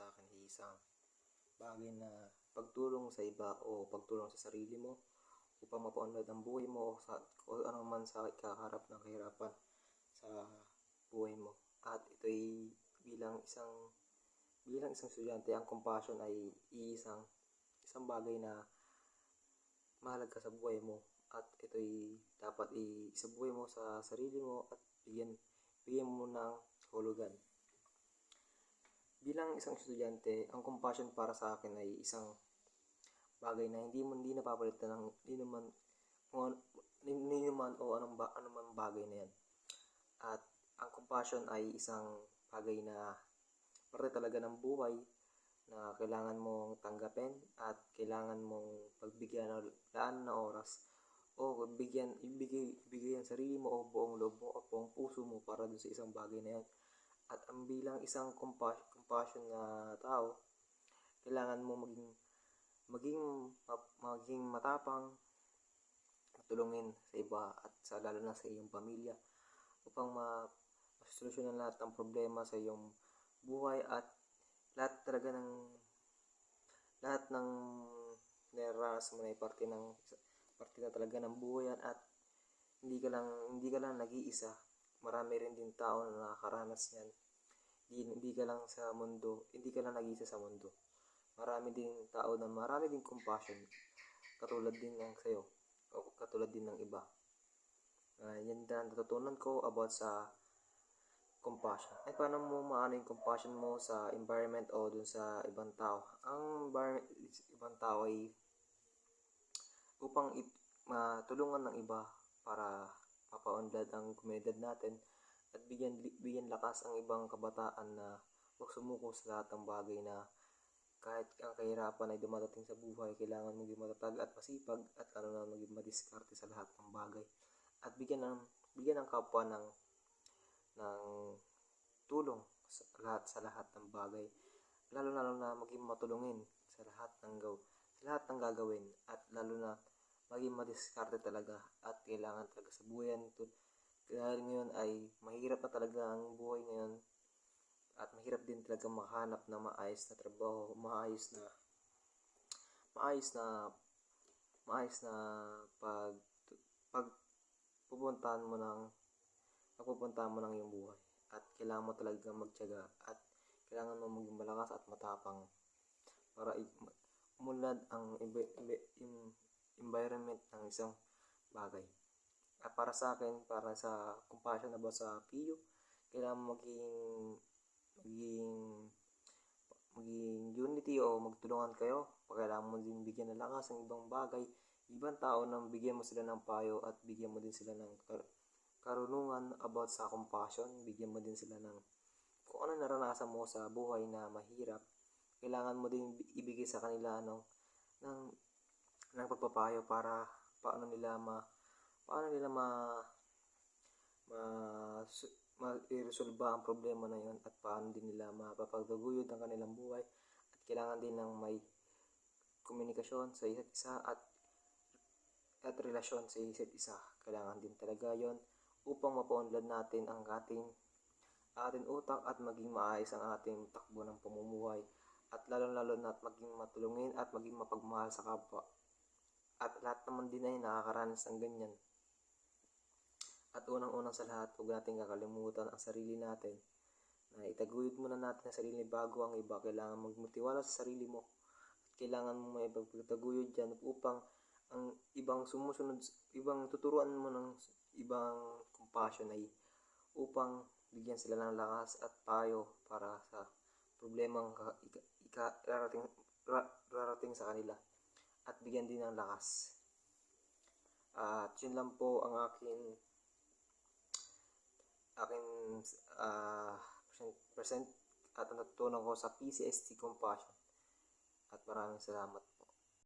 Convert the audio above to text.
sa akin ay isang bagay na pagtulong sa iba o pagtulong sa sarili mo upang mapaunlad ang buhay mo o ano man sa kakaharap ng kahirapan sa buhay mo. At ito'y bilang isang estudyante, ang compassion ay isang bagay na mahalaga sa buhay mo, at ito'y dapat isabuhay mo sa sarili mo at bigyan mo ng hulugan. Bilang isang estudyante, ang compassion para sa akin ay isang bagay na hindi napapalitan ng hindi naman o anumang bagay na yan. At ang compassion ay isang bagay na parte talaga ng buhay na kailangan mong tanggapin at kailangan mong pagbigyan ng laan na oras o ibigay ang sarili mo o buong loob mo o buong puso mo para dun sa isang bagay na yan. At ang bilang isang compassion na tao, kailangan mo maging matapang, matulungin sa iba at lalo na sa iyong pamilya upang masolusyonan lahat ng problema sa iyong buhay at lahat ng nararanas mo na parte na talaga ng buhay yan, at hindi ka lang nag-iisa. Marami rin din tao na nakakaranas niyan. Hindi ka lang nag-iisa sa mundo. Marami din tao na marami din compassion katulad din ng sayo o katulad din ng iba. Yan din natutunan ko about sa compassion. Ay, paano mo maano yung compassion mo sa environment o dun sa ibang tao? Ang environment, ibang tao ay upang matulungan ng iba para mapaunlad ang komunidad natin at bigyan lakas ang ibang kabataan na huwag sumuko sa lahat ng bagay na kahit ang kahirapan ay dumadating sa buhay, kailangan maging matatag at masipag at lalo na maging madiskarte sa lahat ng bagay. At bigyan ng kapwa ng tulong sa lahat ng bagay. Lalo na maging matulungin sa lahat ng gagawin, at lalo na maging madiskarte talaga at kailangan talaga sa buhay nito. Dahil ngayon ay mahirap na talaga ang buhay ngayon at mahirap din talaga makahanap ng maayos na trabaho, maayos na pagpupuntahan mo ng iyong buhay. At kailangan mo talaga magtiyaga at kailangan mo maging malakas at matapang para umunlad ang environment ng isang bagay. At para sa akin, para sa compassion about sa PU, kailangan mo maging unity o magtulungan kayo. Kailangan mo din bigyan ng lakas ang ibang bagay, ibang tao, nang bigyan mo sila ng payo at bigyan mo din sila ng karunungan about sa compassion. Bigyan mo din sila ng kung ano naranasan mo sa buhay na mahirap. Kailangan mo din ibigay sa kanila ng pagpapayo para paano nila ma-resolba ang problema na yon at paano din nila mapapagdaguyod ang kanilang buhay. At kailangan din ng may komunikasyon sa isa't isa at relasyon sa isa't isa. Kailangan din talaga yon upang mapaunlad natin ang ating utak at maging maayos ang ating takbo ng pamumuhay, at lalo na maging matulungin at maging mapagmahal sa kapwa. At lahat naman din ay nakakaranas ng ganyan. At unang-unang sa lahat, huwag natin kakalimutan ang sarili natin, na itaguyod muna natin ang sarili bago ang iba. Kailangan magmutiwala sa sarili mo at kailangan mo may pagtaguyod dyan upang ang ibang tuturuan mo ng ibang compassion ay upang bigyan sila ng lakas at payo para sa problemang rarating sa kanila at bigyan din ng lakas. At yun lang po ang aking present at natutunan ko sa PCST Compassion. At maraming salamat.